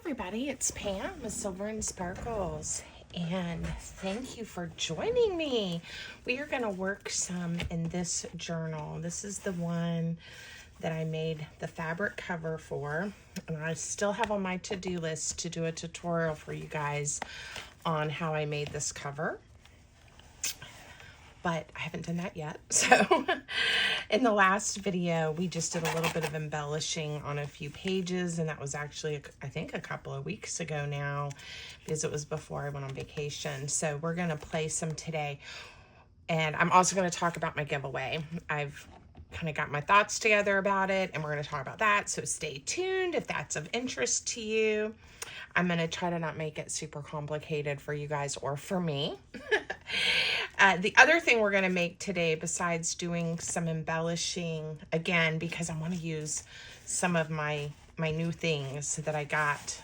everybody, it's Pam with Silver and Sparkles, and thank you for joining me. We are going to work some in this journal. This is the one that I made the fabric cover for, and I still have on my to-do list to do a tutorial for you guys on how I made this cover. But I haven't done that yet. So in the last video, we just did a little bit of embellishing on a few pages, and that was actually, I think, a couple of weeks ago now, because it was before I went on vacation. So we're gonna play some today. And I'm also gonna talk about my giveaway. I've kind of got my thoughts together about it, and we're gonna talk about that. So stay tuned if that's of interest to you. I'm gonna try to not make it super complicated for you guys or for me. The other thing we're going to make today, besides doing some embellishing, again, because I want to use some of my new things that I got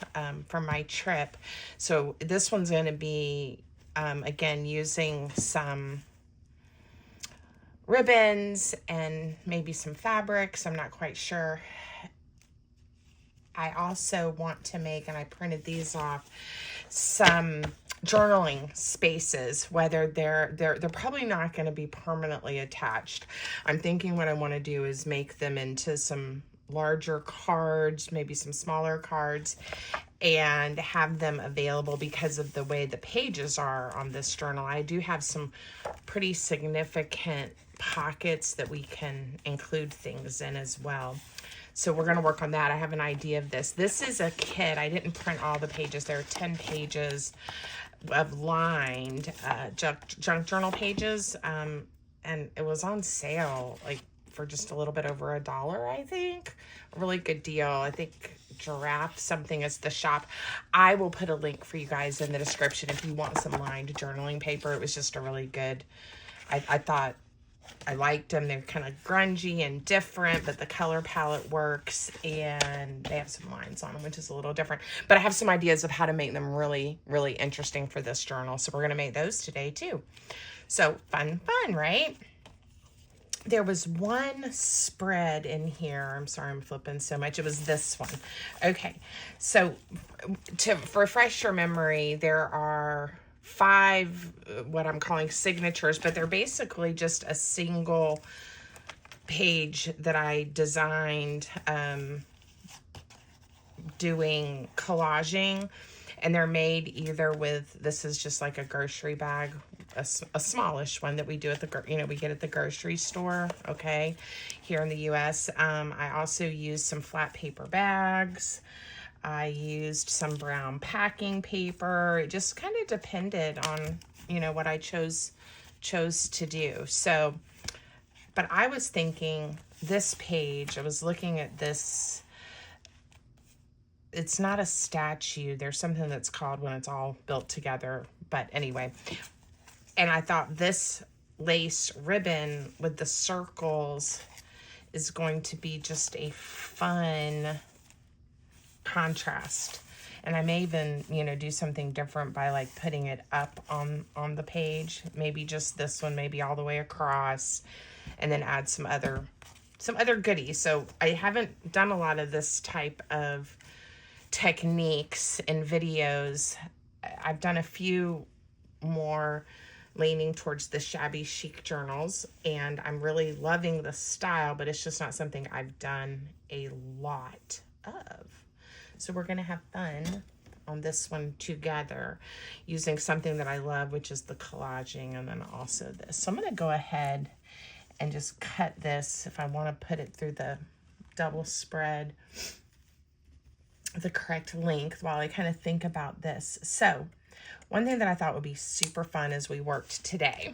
from my trip. So this one's going to be, again, using some ribbons and maybe some fabrics. I'm not quite sure. I also want to make, and I printed these off, some journaling spaces, whether they're probably not going to be permanently attached. I'm thinking what I want to do is make them into some larger cards, maybe some smaller cards, and have them available because of the way the pages are on this journal. I do have some pretty significant pockets that we can include things in as well. So we're going to work on that. I have an idea of this. This is a kit. I didn't print all the pages. There are 10 pages of lined junk journal pages. And it was on sale, like for just a little bit over $1, I think. A really good deal. I think Giraffe something is the shop. I will put a link for you guys in the description if you want some lined journaling paper. It was just a really good, I thought, I liked them. They're kind of grungy and different, but the color palette works, and they have some lines on them, which is a little different. But I have some ideas of how to make them really, really interesting for this journal. So we're going to make those today too. So fun, right? There was one spread in here. I'm sorry, I'm flipping so much. It was this one. Okay. So to refresh your memory, there are 5 what I'm calling signatures, but they're basically just a single page that I designed doing collaging, and they're made either with, this is just like a grocery bag, a smallish one that we do at the, we get at the grocery store, okay, here in the US. I also used some flat paper bags. I used some brown packing paper. It just kind of depended on, what I chose to do. So, but I was thinking this page, I was looking at this, it's not a statue. There's something that's called when it's all built together. But anyway, and I thought this lace ribbon with the circles is going to be just a fun contrast. And I may even, do something different by like putting it up on the page, maybe just this one, maybe all the way across, and then add some other goodies. So I haven't done a lot of this type of techniques in videos. I've done a few more leaning towards the shabby chic journals, and I'm really loving the style, but it's just not something I've done a lot of. So we're going to have fun on this one together using something that I love, which is the collaging, and then also this. So I'm going to go ahead and just cut this if I want to put it through the double spread, the correct length, while I kind of think about this. So one thing that I thought would be super fun as we worked today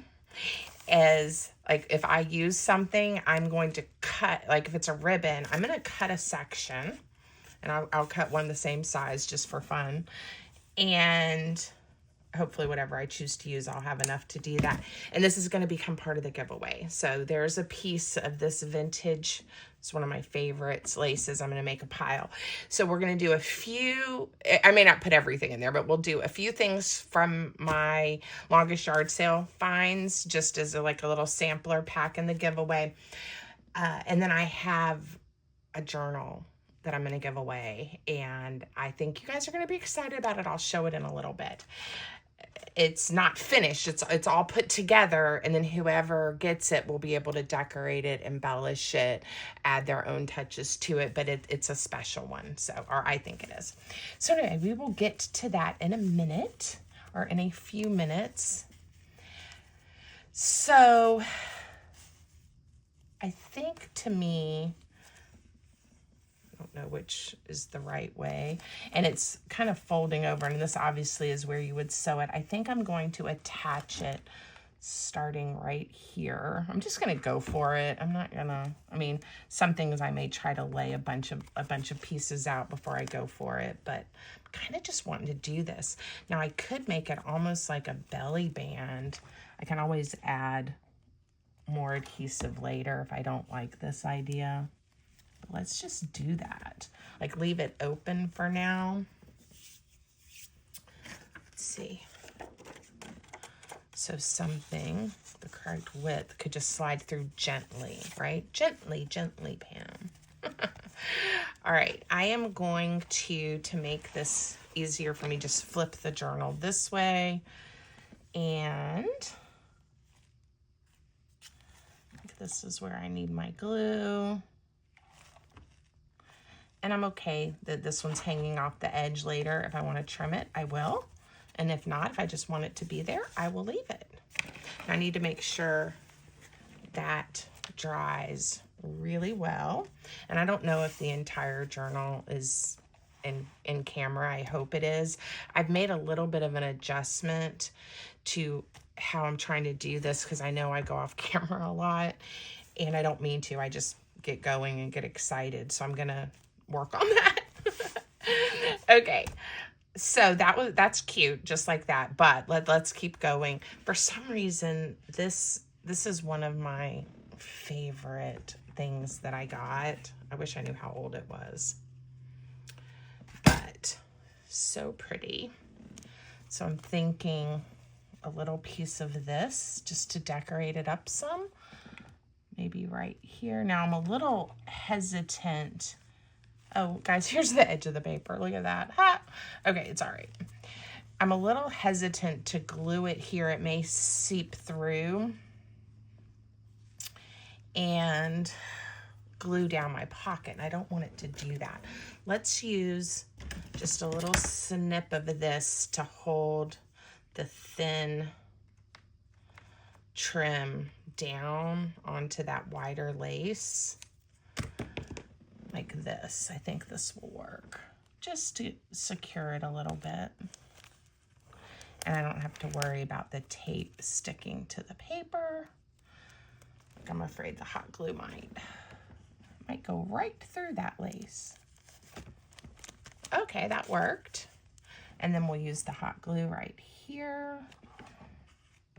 is, like, if I use something, I'm going to cut, like if it's a ribbon, I'm going to cut a section. And I'll cut one the same size just for fun. And hopefully whatever I choose to use, I'll have enough to do that. And this is going to become part of the giveaway. So there's a piece of this vintage, it's one of my favorites, laces. I'm going to make a pile. So we're going to do a few, I may not put everything in there, but we'll do a few things from my longest yard sale finds, just as a little sampler pack in the giveaway. And then I have a journal that I'm going to give away, and I think you guys are going to be excited about it. I'll show it in a little bit. It's not finished. It's all put together, and then whoever gets it will be able to decorate it, embellish it, add their own touches to it, but it's a special one, so, or I think it is. So anyway, we will get to that in a minute, or in a few minutes. So I think, to me, I don't know which is the right way, and it's kind of folding over, and this obviously is where you would sew it. I think I'm going to attach it starting right here. I'm just going to go for it. I'm not gonna, I mean, some things I may try to lay a bunch of pieces out before I go for it, but I'm kind of just wanting to do this. Now I could make it almost like a belly band. I can always add more adhesive later if I don't like this idea. Let's just do that. Like, leave it open for now. Let's see. So something, the correct width, could just slide through gently, right? Gently, gently, Pam. All right, I am going to make this easier for me, just flip the journal this way. And I think this is where I need my glue. And I'm okay that this one's hanging off the edge later. If I want to trim it, I will. And if not, if I just want it to be there, I will leave it. I need to make sure that dries really well. And I don't know if the entire journal is in camera. I hope it is. I've made a little bit of an adjustment to how I'm trying to do this, because I know I go off camera a lot, and I don't mean to. I just get going and get excited. So I'm going to work on that. Okay, so that's cute, just like that, but let's keep going. For some reason, this is one of my favorite things that I got. I wish I knew how old it was, but so pretty. So I'm thinking a little piece of this just to decorate it up some, maybe right here. Now I'm a little hesitant. Oh, guys, here's the edge of the paper. Look at that. Ha! Okay, it's all right. I'm a little hesitant to glue it here. It may seep through and glue down my pocket, and I don't want it to do that. Let's use just a little snip of this to hold the thin trim down onto that wider lace. Like this. I think this will work, just to secure it a little bit. And I don't have to worry about the tape sticking to the paper. I'm afraid the hot glue might go right through that lace. Okay, that worked. And then we'll use the hot glue right here,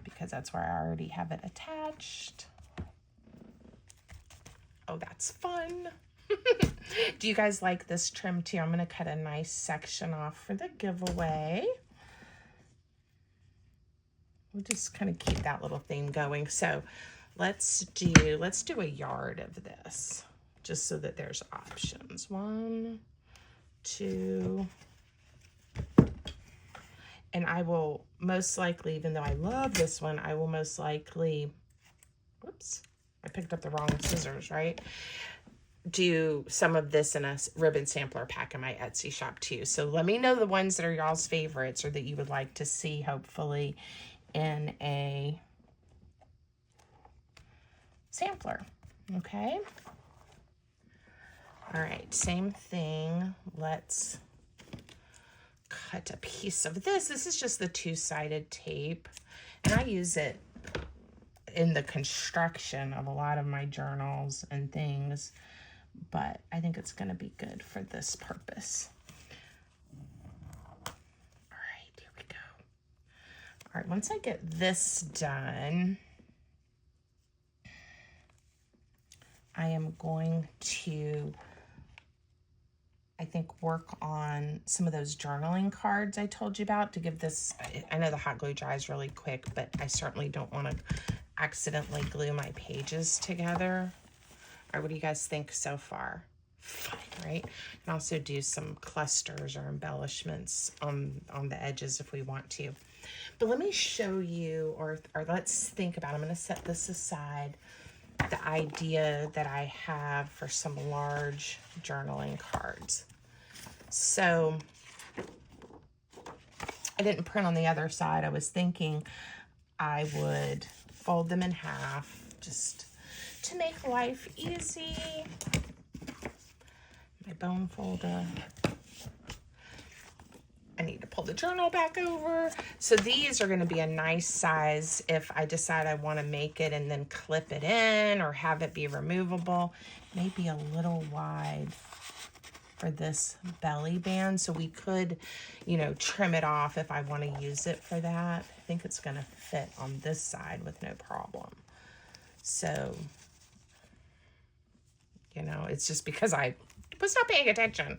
because that's where I already have it attached. Oh, that's fun. Do you guys like this trim too? I'm going to cut a nice section off for the giveaway. We'll just kind of keep that little theme going. So let's do a yard of this, just so that there's options. 1, 2, and I will most likely, even though I love this one, I will most likely, whoops, I picked up the wrong scissors, right? Do some of this in a ribbon sampler pack in my Etsy shop too. So let me know the ones that are y'all's favorites, or that you would like to see, hopefully, in a sampler. Okay. All right, same thing. Let's cut a piece of this. This is just the two-sided tape, and I use it in the construction of a lot of my journals and things, but I think it's going to be good for this purpose. All right, here we go. All right, once I get this done, I am going to, I think, work on some of those journaling cards I told you about to give this. I know the hot glue dries really quick, but I certainly don't want to accidentally glue my pages together. All right, what do you guys think so far? fun, right? You can also do some clusters or embellishments on the edges if we want to. But let me show you, or let's think about, I'm going to set this aside, the idea that I have for some large journaling cards. So I didn't print on the other side. I was thinking I would fold them in half just to make life easy. My bone folder. I need to pull the journal back over. So these are going to be a nice size if I decide I want to make it and then clip it in or have it be removable. Maybe a little wide for this belly band. So we could, you know, trim it off if I want to use it for that. I think it's going to fit on this side with no problem. So, you know, it's just because I was not paying attention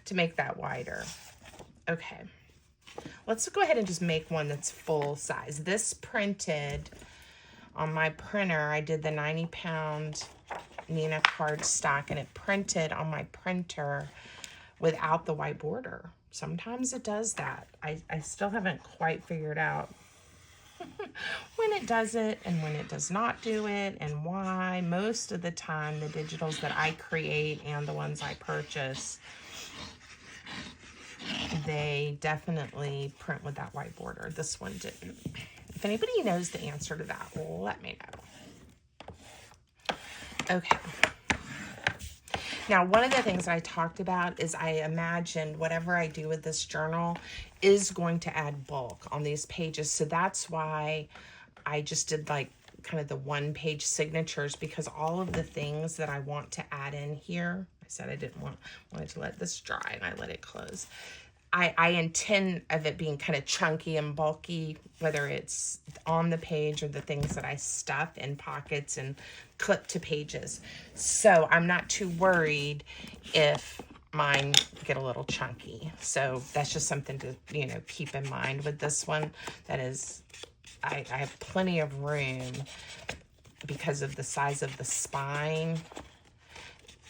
to make that wider. Okay, let's go ahead and just make one that's full size. This printed on my printer. I did the 90-pound Nina cardstock, and it printed on my printer without the white border. Sometimes it does that. I still haven't quite figured out when it does it and when it does not do it and why. Most of the time, the digitals that I create and the ones I purchase, they definitely print with that white border. This one didn't. If anybody knows the answer to that, let me know. Okay. Now, one of the things I talked about is I imagined whatever I do with this journal is going to add bulk on these pages. So that's why I just did like kind of the one-page signatures, because all of the things that I want to add in here, I said I didn't wanted to let this dry, and I let it close. I intend of it being kind of chunky and bulky, whether it's on the page or the things that I stuff in pockets and clip to pages. So I'm not too worried if mine get a little chunky. So that's just something to, you know, keep in mind with this one. That is, I have plenty of room because of the size of the spine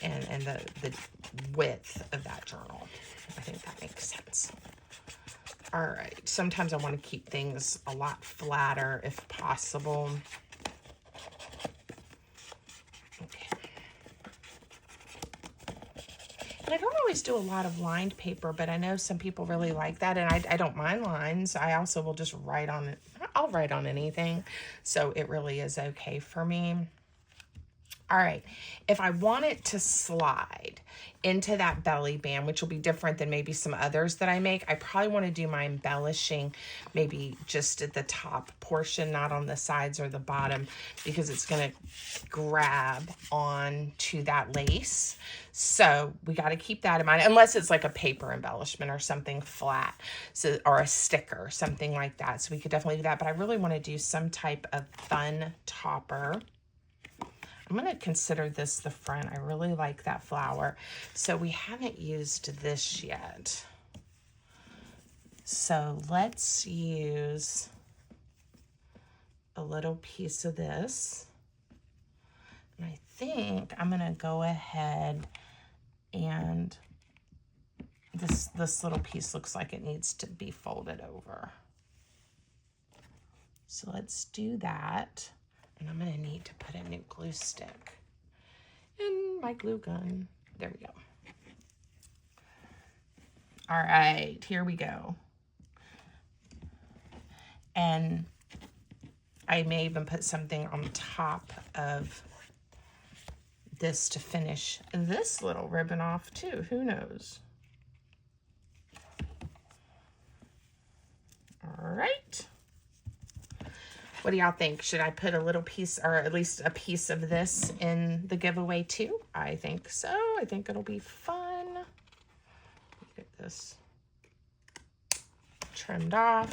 and the width of that journal. I think that makes sense. All right, sometimes I want to keep things a lot flatter if possible. Okay. And I don't always do a lot of lined paper, but I know some people really like that, and I don't mind lines. I also will just write on it. I'll write on anything, so it really is okay for me. All right, if I want it to slide into that belly band, which will be different than maybe some others that I make, I probably want to do my embellishing maybe just at the top portion, not on the sides or the bottom, because it's going to grab on to that lace. So we got to keep that in mind, unless it's like a paper embellishment or something flat, so, or a sticker, something like that. So we could definitely do that, but I really want to do some type of fun topper. I'm going to consider this the front. I really like that flower. So we haven't used this yet. So let's use a little piece of this. And I think I'm going to go ahead and this little piece looks like it needs to be folded over. So let's do that. And I'm going to need to put a new glue stick in my glue gun. There we go. All right, here we go. And I may even put something on top of this to finish this little ribbon off too. Who knows? All right. What do y'all think? Should I put a little piece, or at least a piece of this in the giveaway too? I think so. I think it'll be fun. Get this trimmed off.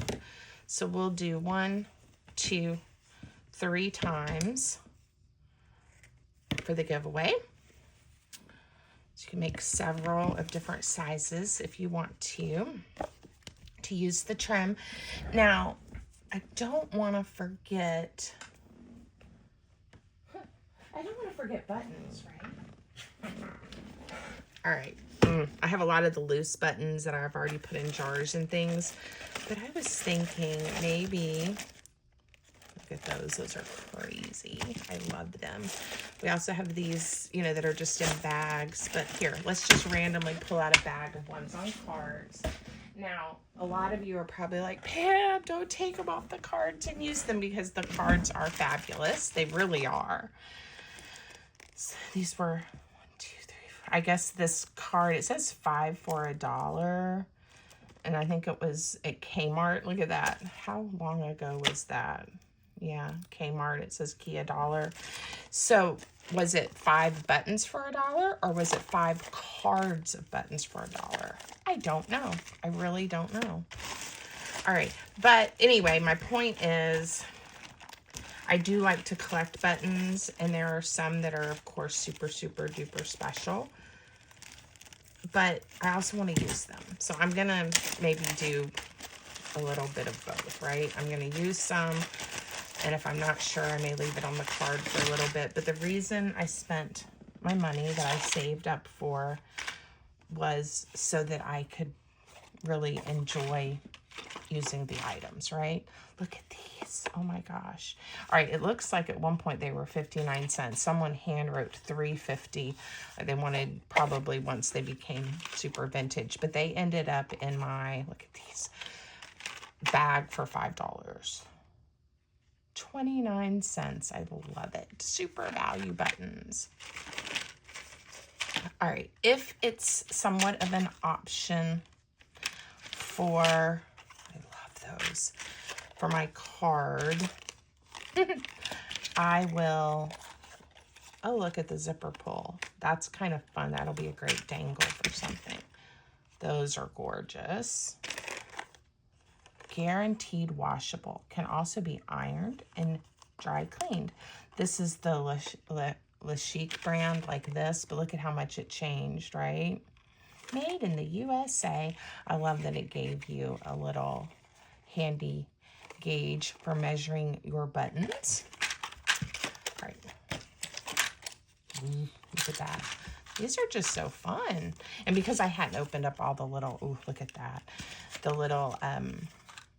So we'll do 1, 2, 3 times for the giveaway. So you can make several of different sizes if you want to use the trim. Now, I don't want to forget, buttons, right? All right. I have a lot of the loose buttons that I've already put in jars and things, but I was thinking maybe, look at those. Those are crazy. I love them. We also have these, you know, that are just in bags, but here, let's just randomly pull out a bag of ones on cards. Now, a lot of you are probably like, Pam, don't take them off the cards and use them, because the cards are fabulous. They really are. So these were 1, 2, 3, 4. I guess this card, it says 5 for $1. And I think it was at Kmart. Look at that. How long ago was that? Yeah, Kmart. It says key $1. So was it 5 buttons for $1, or was it 5 cards of buttons for $1? I don't know. I really don't know. All right. But anyway, my point is, I do like to collect buttons, and there are some that are, of course, super, super duper special. But I also want to use them. So I'm going to maybe do a little bit of both, right? I'm going to use some, and if I'm not sure, I may leave it on the card for a little bit. But the reason I spent my money that I saved up for was so that I could really enjoy using the items, right? Look at these. Oh my gosh. All right, it looks like at one point they were 59 cents. Someone hand wrote $3.50. They wanted, probably once they became super vintage, but they ended up in my, look at these, bag for $5. 29 cents. I love it. Super value buttons. All right, if it's somewhat of an option for, I love those, for my card, I will, oh, look at the zipper pull. That's kind of fun. That'll be a great dangle for something. Those are gorgeous. Guaranteed washable. Can also be ironed and dry cleaned. This is the Le Chic brand, like this, but look at how much it changed, right? Made in the USA. I love that it gave you a little handy gauge for measuring your buttons. All right. Look at that. These are just so fun. And because I hadn't opened up all the little, ooh, look at that. The little,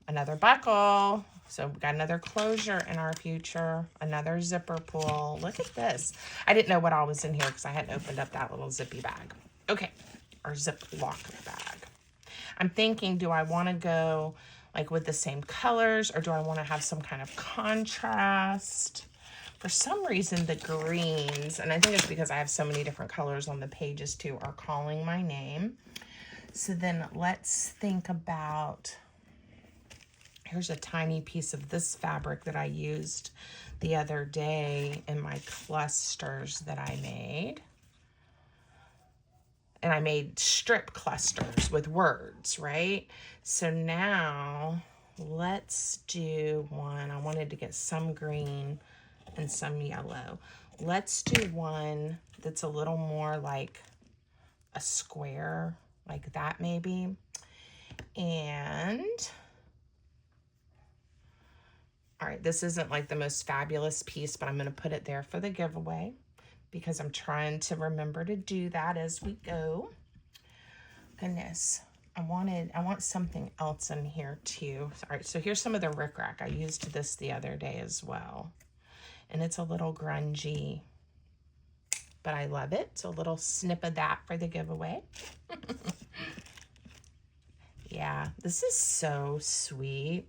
another buckle. So we got another closure in our future, another zipper pull. Look at this. I didn't know what all was in here because I hadn't opened up that little zippy bag. Okay, our Ziploc bag. I'm thinking, do I want to go like with the same colors, or do I want to have some kind of contrast? For some reason, the greens, and I think it's because I have so many different colors on the pages too, are calling my name. So then let's think about, here's a tiny piece of this fabric that I used the other day in my clusters that I made. And I made strip clusters with words, right? So now let's do one. I wanted to get some green and some yellow. Let's do one that's a little more like a square, like that maybe. And all right, this isn't like the most fabulous piece, but I'm going to put it there for the giveaway because I'm trying to remember to do that as we go. Goodness, I want something else in here too. All right, so here's some of the rickrack. I used this the other day as well. And it's a little grungy, but I love it. So a little snip of that for the giveaway. Yeah, this is so sweet.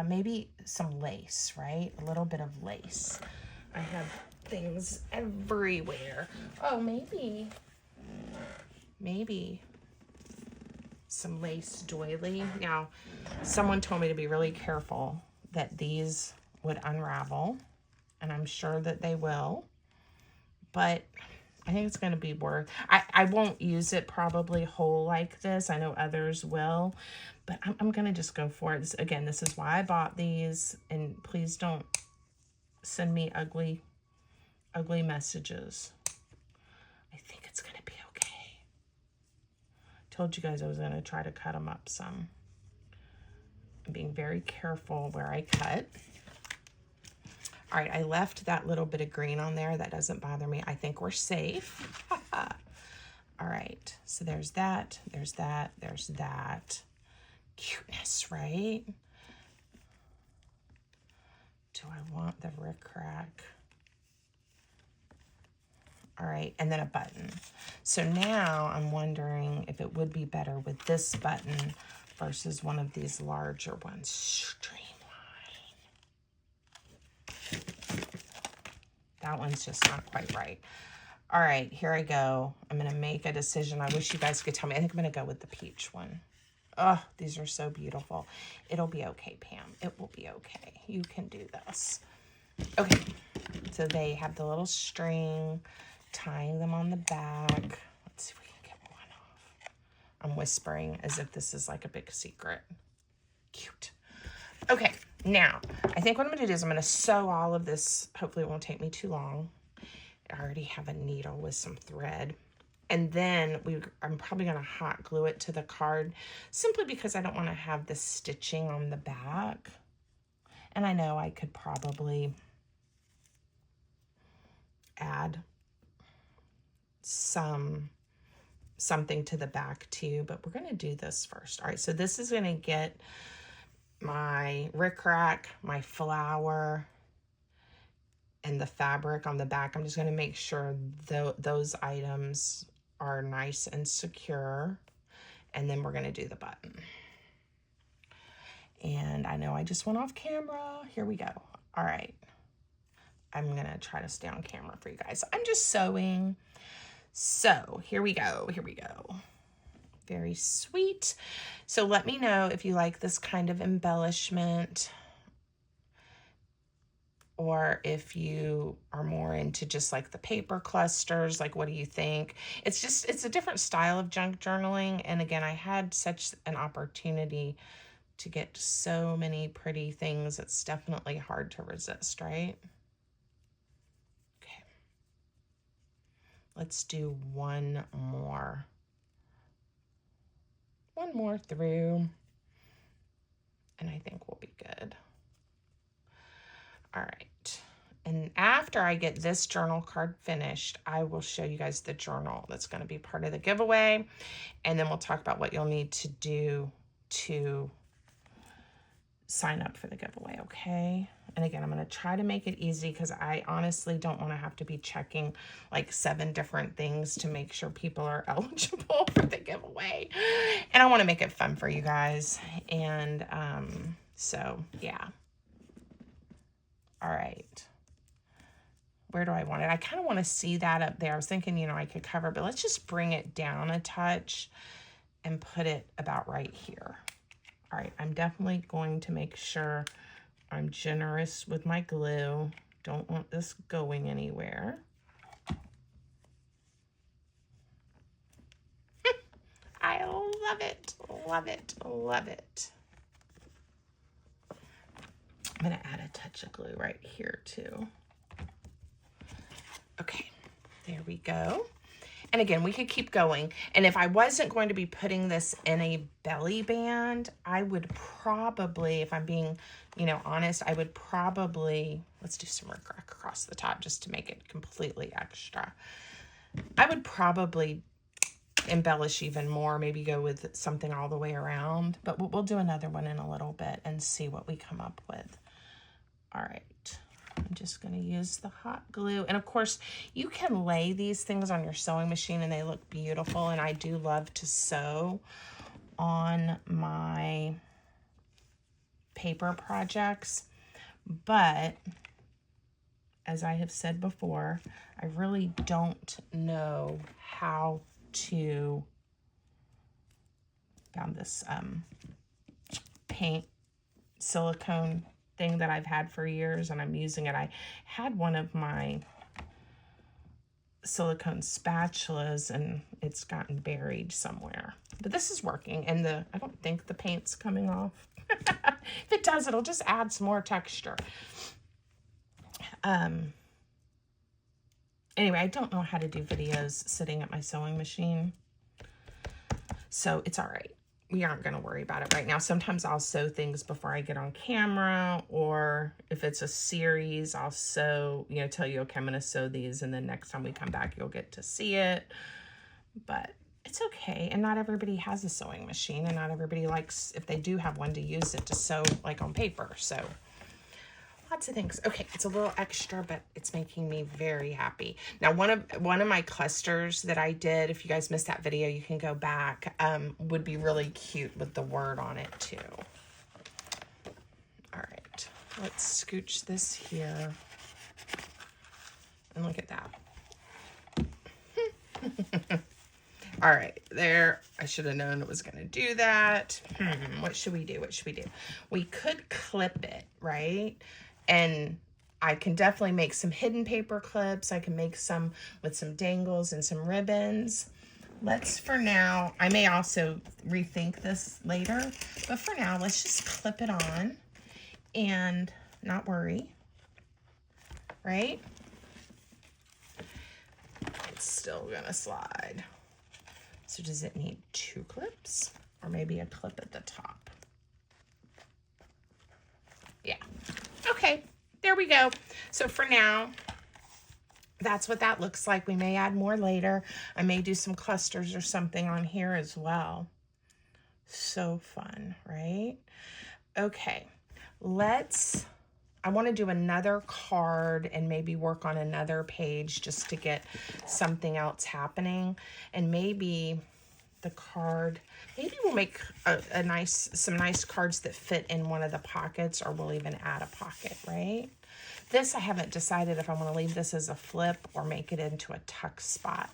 Maybe some lace, right? A little bit of lace. I have things everywhere. Oh, maybe some lace doily. Now, someone told me to be really careful that these would unravel, and I'm sure that they will, but I think it's going to be worth, I won't use it probably whole like this. I know others will, but I'm going to just go for it. Again, this is why I bought these, and please don't send me ugly messages. I think it's going to be okay. Told you guys I was going to try to cut them up some. I'm being very careful where I cut. All right, I left that little bit of green on there. That doesn't bother me. I think we're safe. All right, so there's that, there's that, there's that. Cuteness, right? Do I want the rickrack? All right, and then a button. So now I'm wondering if it would be better with this button versus one of these larger ones. Streamline. That one's just not quite right. All right, here I go. I'm gonna make a decision. I wish you guys could tell me. I think I'm gonna go with the peach one. Oh, these are so beautiful. It'll be okay, Pam. It will be okay. You can do this. Okay, so they have the little string, tying them on the back. Let's see if we can get one off. I'm whispering as if this is like a big secret. Cute. Okay, now, I think what I'm gonna do is I'm gonna sew all of this. Hopefully it won't take me too long. I already have a needle with some thread. And then I'm probably going to hot glue it to the card simply because I don't want to have the stitching on the back. And I know I could probably add something to the back too, but we're going to do this first. All right, so this is going to get my rickrack, my flower, and the fabric on the back. I'm just going to make sure those items are nice and secure, and then we're going to do the button. And I know I just went off camera. Here we go. All right, I'm going to try to stay on camera for you guys. I'm just sewing. So here we go. Here we go. Very sweet. So let me know if you like this kind of embellishment, or if you are more into just like the paper clusters. Like, what do you think? It's a different style of junk journaling. And again, I had such an opportunity to get so many pretty things. It's definitely hard to resist, right? Okay. Let's do one more through, and I think we'll be good. All right, and after I get this journal card finished, I will show you guys the journal that's going to be part of the giveaway, and then we'll talk about what you'll need to do to sign up for the giveaway, okay? And again, I'm going to try to make it easy because I honestly don't want to have to be checking like 7 different things to make sure people are eligible for the giveaway. And I want to make it fun for you guys. And so, yeah. All right. Where do I want it? I kind of want to see that up there. I was thinking, you know, I could cover, but let's just bring it down a touch and put it about right here. All right, I'm definitely going to make sure I'm generous with my glue. Don't want this going anywhere. I love it, love it, love it. I'm gonna add a touch of glue right here too. Okay, there we go. And again, we could keep going. And if I wasn't going to be putting this in a belly band, I would probably, if I'm being, you know, honest, I would probably, let's do some rickrack across the top just to make it completely extra. I would probably embellish even more, maybe go with something all the way around, but we'll do another one in a little bit and see what we come up with. All right. I'm just going to use the hot glue. And of course, you can lay these things on your sewing machine and they look beautiful. And I do love to sew on my paper projects. But as I have said before, I really don't know how to, found this paint silicone thing that I've had for years and I'm using it. I had one of my silicone spatulas and it's gotten buried somewhere, but this is working, and I don't think the paint's coming off. If it does, it'll just add some more texture. Anyway, I don't know how to do videos sitting at my sewing machine, so it's all right. we aren't going to worry about it right now. Sometimes I'll sew things before I get on camera, or if it's a series, I'll sew, you know, tell you, okay, I'm going to sew these, and then next time we come back, you'll get to see it. But it's okay. And not everybody has a sewing machine, and not everybody likes, if they do have one, to use it to sew like on paper. So lots of things. Okay, it's a little extra, but it's making me very happy. Now, one of my clusters that I did, if you guys missed that video, you can go back, would be really cute with the word on it too. All right, let's scooch this here. And look at that. All right, there. I should have known it was going to do that. What should we do? What should we do? We could clip it, right? And I can definitely make some hidden paper clips. I can make some with some dangles and some ribbons. Let's, for now, I may also rethink this later, but for now, let's just clip it on and not worry, right? It's still gonna slide. So does it need 2 clips or maybe a clip at the top? Yeah. Okay, there we go. So for now, that's what that looks like. We may add more later. I may do some clusters or something on here as well. So fun, right? Okay, I want to do another card and maybe work on another page just to get something else happening. And maybe the card, maybe we'll make some nice cards that fit in one of the pockets, or we'll even add a pocket, right? This, I haven't decided if I want to leave this as a flip or make it into a tuck spot.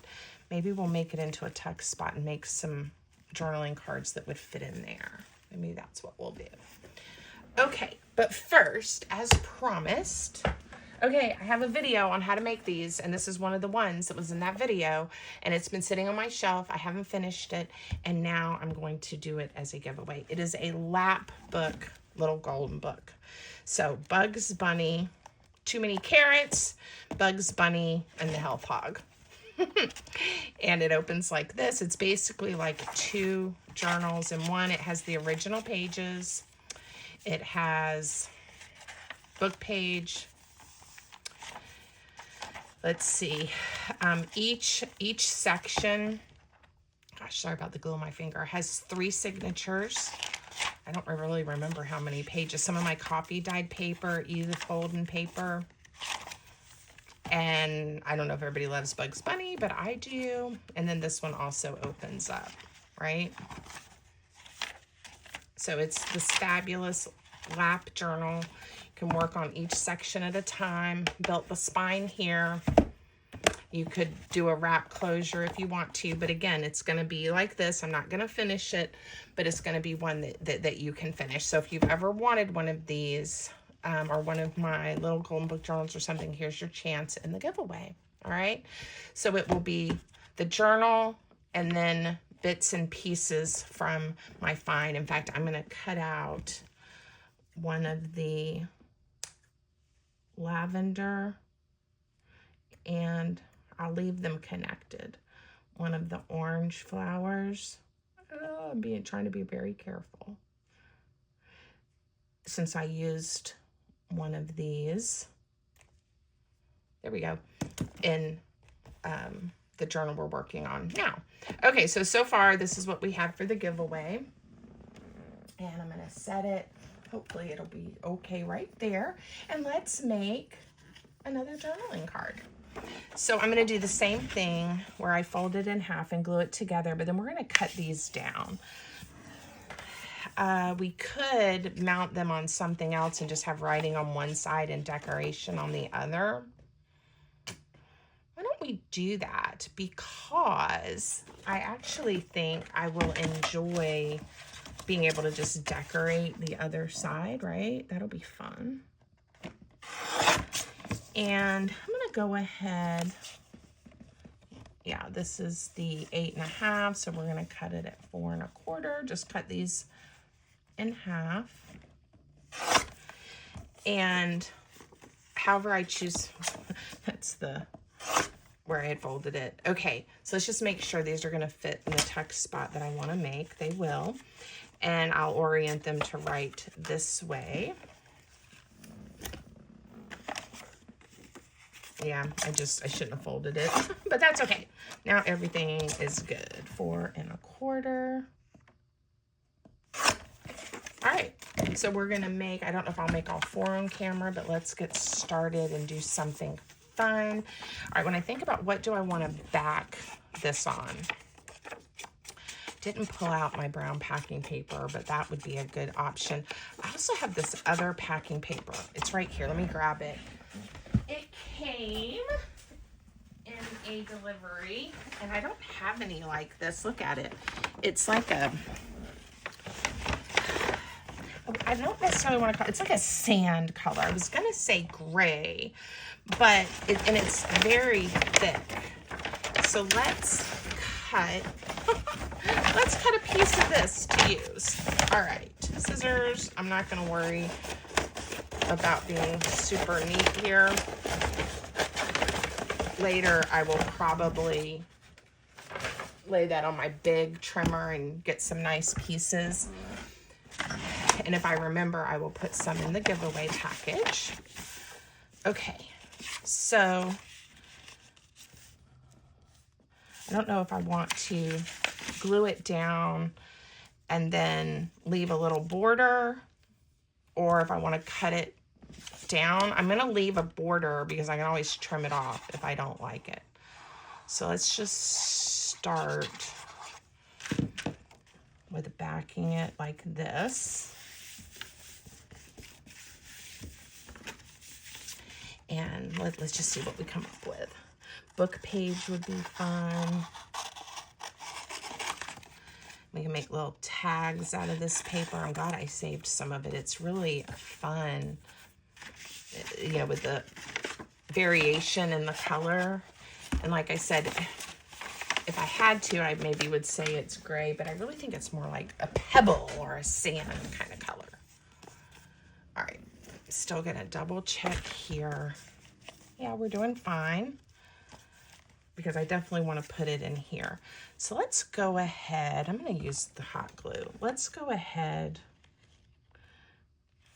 Maybe we'll make it into a tuck spot and make some journaling cards that would fit in there. Maybe that's what we'll do. Okay, but first, as promised, okay, I have a video on how to make these, and this is one of the ones that was in that video, and it's been sitting on my shelf. I haven't finished it, and now I'm going to do it as a giveaway. It is a lap book, little golden book. So Bugs Bunny, Too Many Carrots, Bugs Bunny, and the Health Hog. And it opens like this. It's basically like 2 journals in one. It has the original pages. It has book page. Let's see. Each section, gosh, sorry about the glue on my finger, has 3 signatures. I don't really remember how many pages. Some of my copy dyed paper, Edith Bolden paper. And I don't know if everybody loves Bugs Bunny, but I do. And then this one also opens up, right? So it's this fabulous lap journal. You can work on each section at a time. Built the spine here. You could do a wrap closure if you want to, but again, it's going to be like this. I'm not going to finish it, but it's going to be one that you can finish. So if you've ever wanted one of these, or one of my little golden book journals or something, here's your chance in the giveaway. All right. So it will be the journal and then bits and pieces from my find. In fact, I'm going to cut out one of the lavender, and I'll leave them connected. One of the orange flowers. I'm trying to be very careful, since I used one of these. There we go. In the journal we're working on now. Okay, so far this is what we have for the giveaway. And I'm going to set it. Hopefully it'll be okay right there. And let's make another journaling card. So I'm going to do the same thing where I fold it in half and glue it together, but then we're going to cut these down. We could mount them on something else and just have writing on one side and decoration on the other. Why don't we do that? Because I actually think I will enjoy being able to just decorate the other side, right? That'll be fun. And I'm going to go ahead. Yeah, this is the 8.5, so we're going to cut it at 4 1/4. Just cut these in half. And however I choose, that's the where I had folded it. Okay, so let's just make sure these are going to fit in the tuck spot that I want to make. They will. And I'll orient them to right this way. Yeah, I shouldn't have folded it, but that's okay. Now everything is good. 4 1/4. All right, so we're gonna make, I don't know if I'll make all 4 on camera, but let's get started and do something fun. All right, when I think about what do I want to back this on, didn't pull out my brown packing paper, but that would be a good option. I also have this other packing paper. It's right here. Let me grab it. It came in a delivery, and I don't have any like this. Look at it. It's like a, I don't necessarily want to call it, it's like a sand color. I was going to say gray, but it's very thick. So let's cut a piece of this to use. All right, scissors. I'm not going to worry about being super neat here. Later, I will probably lay that on my big trimmer and get some nice pieces. And if I remember, I will put some in the giveaway package. Okay, so I don't know if I want to glue it down and then leave a little border, or if I want to cut it down. I'm going to leave a border because I can always trim it off if I don't like it. So let's just start with backing it like this. And let's just see what we come up with. Book page would be fun. We can make little tags out of this paper. I'm glad I saved some of it. It's really fun, you know, with the variation in the color. And like I said, if I had to, I maybe would say it's gray, but I really think it's more like a pebble or a sand kind of color. All right, still gonna double check here. Yeah, we're doing fine, because I definitely want to put it in here. So let's go ahead. I'm going to use the hot glue. Let's go ahead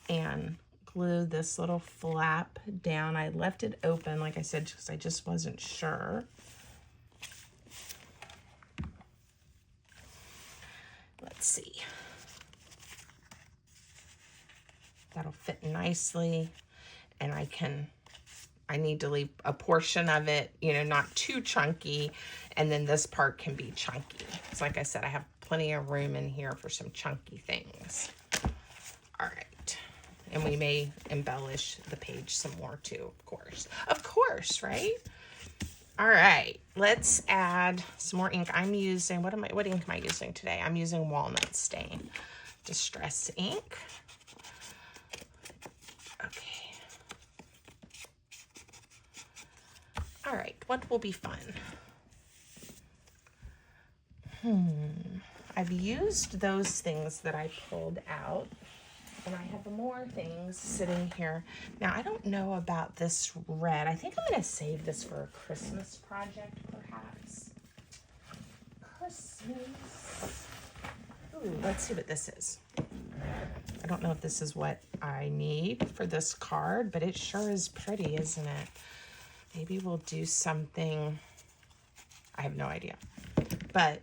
and glue this little flap down. I left it open, like I said, because I just wasn't sure. Let's see. That'll fit nicely, and I need to leave a portion of it, you know, not too chunky, and then this part can be chunky. So like I said, I have plenty of room in here for some chunky things. All right, and we may embellish the page some more too, of course, right? All right, let's add some more ink. I'm using, what ink am I using today? I'm using Walnut Stain Distress ink. Okay. All right, what will be fun? I've used those things that I pulled out, and I have more things sitting here. Now, I don't know about this red. I think I'm going to save this for a Christmas project, perhaps. Christmas. Ooh, let's see what this is. I don't know if this is what I need for this card, but it sure is pretty, isn't it? Maybe we'll do something, I have no idea, but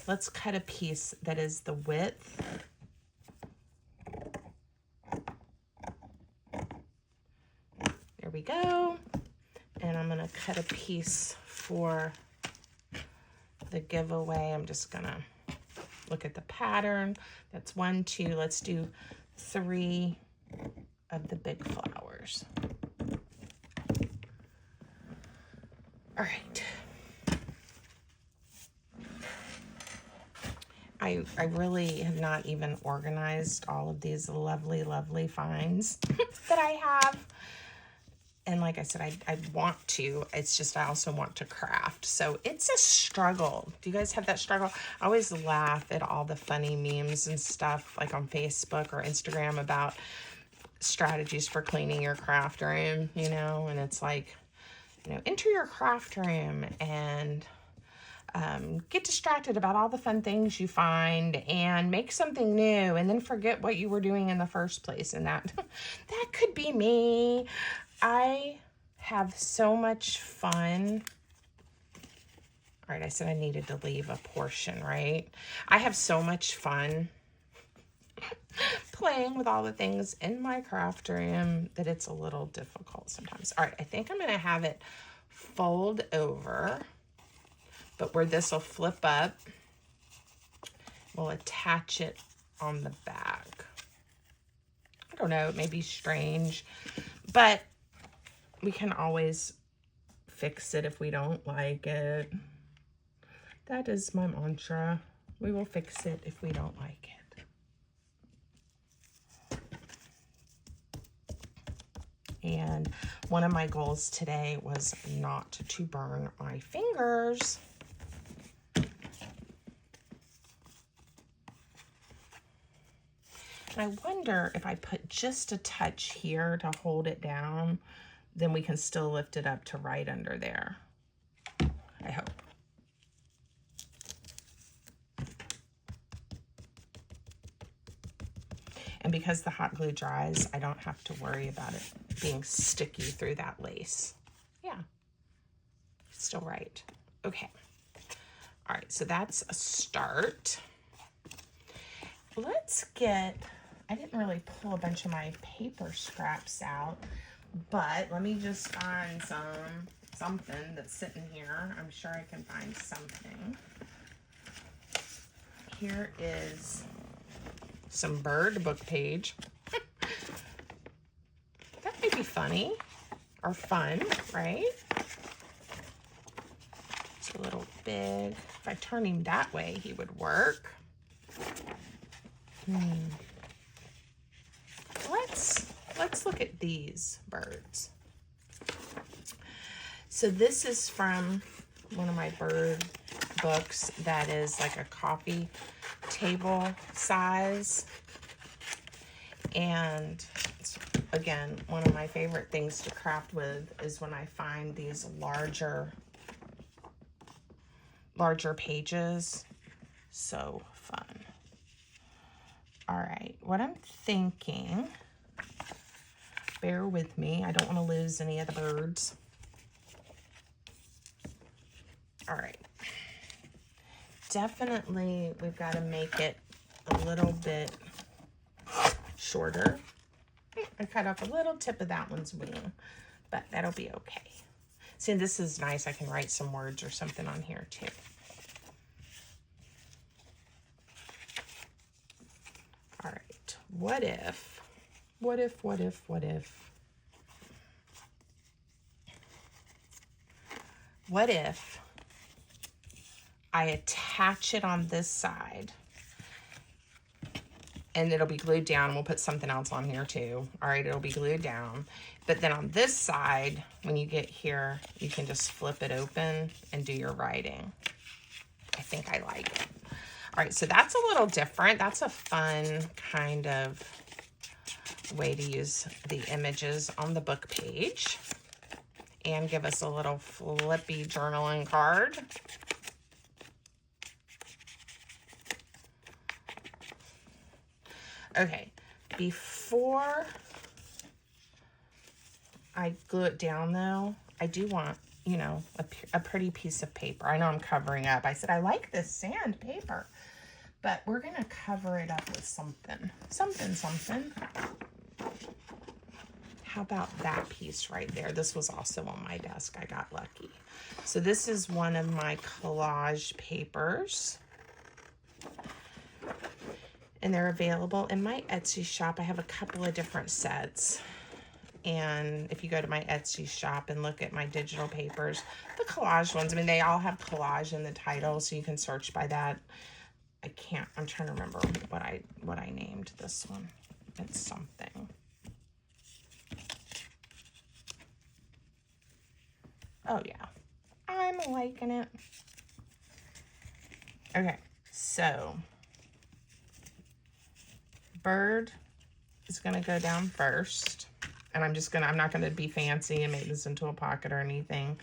let's cut a piece that is the width. There we go. And I'm gonna cut a piece for the giveaway. I'm just gonna look at the pattern. That's 1, 2, let's do 3 of the big flowers. All right. I really have not even organized all of these lovely, lovely finds that I have. And like I said, I want to. It's just I also want to craft. So it's a struggle. Do you guys have that struggle? I always laugh at all the funny memes and stuff like on Facebook or Instagram about strategies for cleaning your craft room, you know, and it's like, enter your craft room and get distracted about all the fun things you find and make something new and then forget what you were doing in the first place. And that could be me. I have so much fun. All right, I said I needed to leave a portion, right? I have so much fun playing with all the things in my craft room that it's a little difficult sometimes. All right, I think I'm going to have it fold over, but where this will flip up, we'll attach it on the back. I don't know, it may be strange, but we can always fix it if we don't like it. That is my mantra. We will fix it if we don't like it. And one of my goals today was not to burn my fingers. And I wonder if I put just a touch here to hold it down, then we can still lift it up to right under there. I hope. And because the hot glue dries, I don't have to worry about it being sticky through that lace. Yeah, still right. Okay. All right, so that's a start. Let's get, I didn't really pull a bunch of my paper scraps out, but let me just find something that's sitting here. I'm sure I can find something. Here is some bird book page. That might be funny or fun, right? It's a little big. If I turn him that way, he would work. Let's look at these birds. So this is from one of my bird books that is like a coffee table size, and it's, again, one of my favorite things to craft with is when I find these larger pages. So fun. All right, what I'm thinking, bear with me, I don't want to lose any of the birds. All right. Definitely, we've got to make it a little bit shorter. I cut off a little tip of that one's wing, but that'll be okay. See, this is nice. I can write some words or something on here too. All right. What if I attach it on this side and it'll be glued down. We'll put something else on here too. All right, it'll be glued down. But then on this side, when you get here, you can just flip it open and do your writing. I think I like it. All right, so that's a little different. That's a fun kind of way to use the images on the book page and give us a little flippy journaling card. Okay, before I glue it down though, I do want, you know, a pretty piece of paper. I know I'm covering up. I said, I like this sand paper, but we're gonna cover it up with something. How about that piece right there? This was also on my desk. I got lucky. So this is one of my collage papers. And they're available in my Etsy shop. I have a couple of different sets. And if you go to my Etsy shop and look at my digital papers, the collage ones, I mean, they all have collage in the title, so you can search by that. I'm trying to remember what I named this one. It's something. Oh yeah, I'm liking it. Okay, so bird is gonna go down first. And I'm not gonna be fancy and make this into a pocket or anything.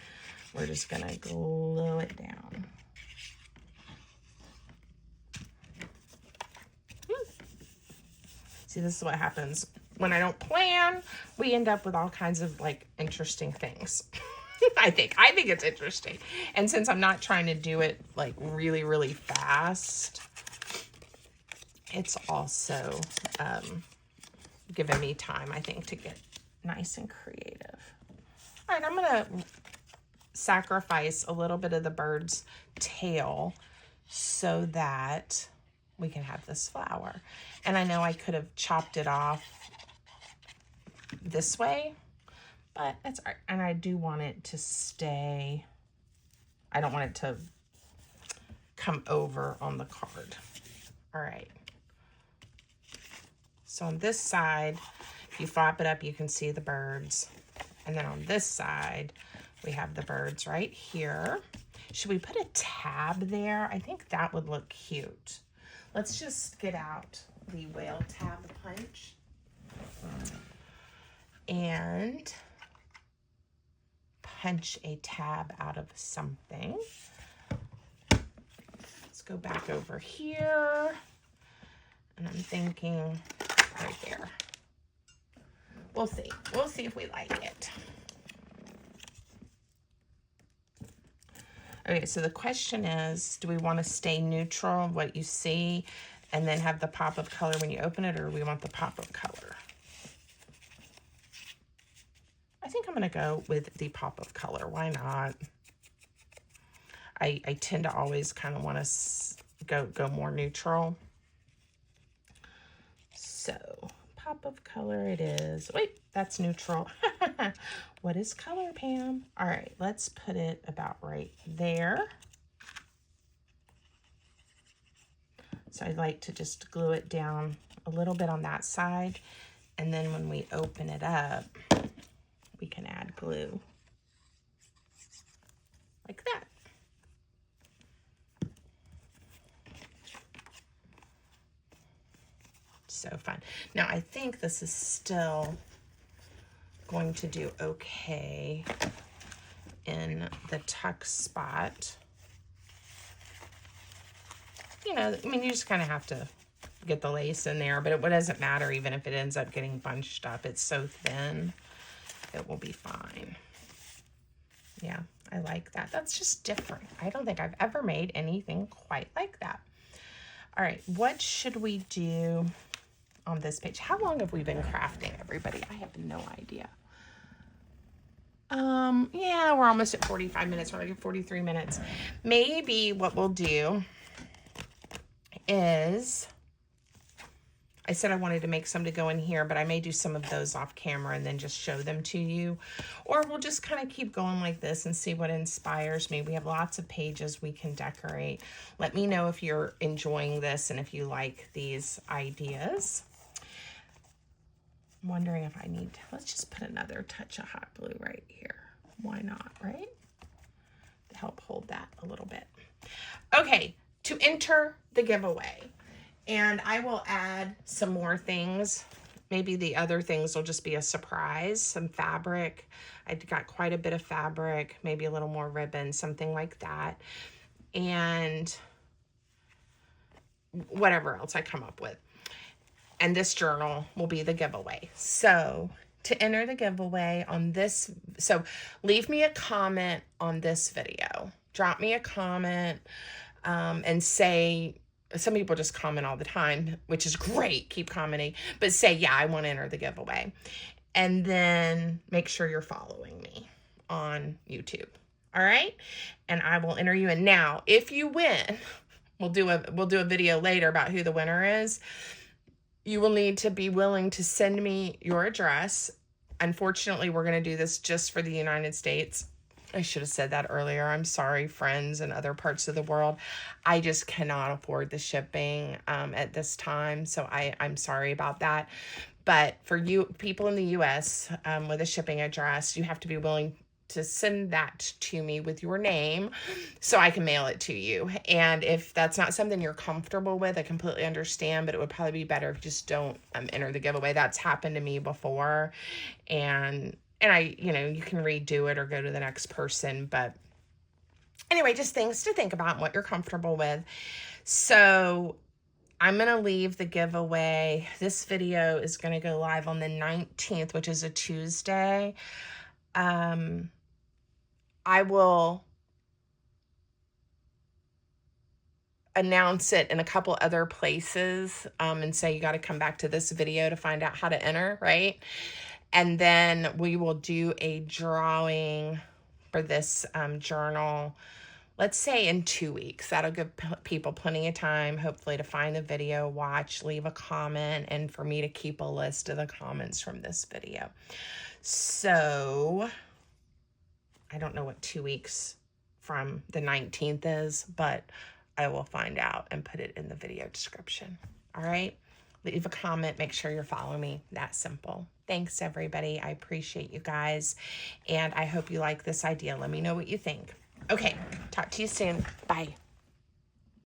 We're just gonna glue it down. See, this is what happens when I don't plan. We end up with all kinds of like interesting things. I think it's interesting. And since I'm not trying to do it like really, really fast, it's also giving me time, I think, to get nice and creative. All right, I'm gonna sacrifice a little bit of the bird's tail so that we can have this flower. And I know I could have chopped it off this way, but that's all right. And I do want it to stay, I don't want it to come over on the card. All right. So on this side, if you flop it up, you can see the birds. And then on this side, we have the birds right here. Should we put a tab there? I think that would look cute. Let's just get out the whale tab punch and punch a tab out of something. Let's go back over here. And I'm thinking right there. We'll see. We'll see if we like it. Okay, so the question is, do we want to stay neutral, what you see, and then have the pop of color when you open it, or do we want the pop of color? I think I'm going to go with the pop of color. Why not? I tend to always kind of want to go more neutral. So, pop of color it is. Wait, that's neutral. What is color, Pam? All right, let's put it about right there. So I like to just glue it down a little bit on that side. And then when we open it up, we can add glue like that. So fun. Now I think this is still going to do okay in the tuck spot. You know, I mean, you just kind of have to get the lace in there, but it doesn't matter even if it ends up getting bunched up. It's so thin, it will be fine. Yeah, I like that. That's just different. I don't think I've ever made anything quite like that. All right, what should we do on this page? How long have we been crafting, everybody? I have no idea. Yeah, we're almost at 45 minutes. We're like at 43 minutes. Maybe what we'll do is, I said I wanted to make some to go in here, but I may do some of those off camera and then just show them to you. Or we'll just kind of keep going like this and see what inspires me. We have lots of pages we can decorate. Let me know if you're enjoying this and if you like these ideas. I'm wondering if I need, let's just put another touch of hot glue right here. Why not, right? To help hold that a little bit. Okay, to enter the giveaway. And I will add some more things. Maybe the other things will just be a surprise. Some fabric. I got quite a bit of fabric, maybe a little more ribbon, something like that. And whatever else I come up with. And this journal will be the giveaway. So to enter the giveaway on this, so leave me a comment on this video. Drop me a comment and say, some people just comment all the time, which is great. Keep commenting. But say, yeah, I want to enter the giveaway. And then make sure you're following me on YouTube. All right? And I will enter you in. Now, if you win, we'll do a video later about who the winner is. You will need to be willing to send me your address. Unfortunately, we're going to do this just for the United States. I should have said that earlier. I'm sorry, friends in other parts of the world. I just cannot afford the shipping at this time. So I'm sorry about that. But for you people in the US with a shipping address, you have to be willing to send that to me with your name so I can mail it to you. And if that's not something you're comfortable with, I completely understand, but it would probably be better if you just don't enter the giveaway. That's happened to me before. And I, you know, you can redo it or go to the next person. But anyway, just things to think about and what you're comfortable with. So I'm going to leave the giveaway. This video is going to go live on the 19th, which is a Tuesday. I will announce it in a couple other places and say you got to come back to this video to find out how to enter, right? And then we will do a drawing for this journal, let's say in 2 weeks. That'll give people plenty of time, hopefully, to find the video, watch, leave a comment, and for me to keep a list of the comments from this video. So I don't know what 2 weeks from the 19th is, but I will find out and put it in the video description. All right? Leave a comment. Make sure you're following me. That simple. Thanks, everybody. I appreciate you guys, and I hope you like this idea. Let me know what you think. Okay, talk to you soon. Bye.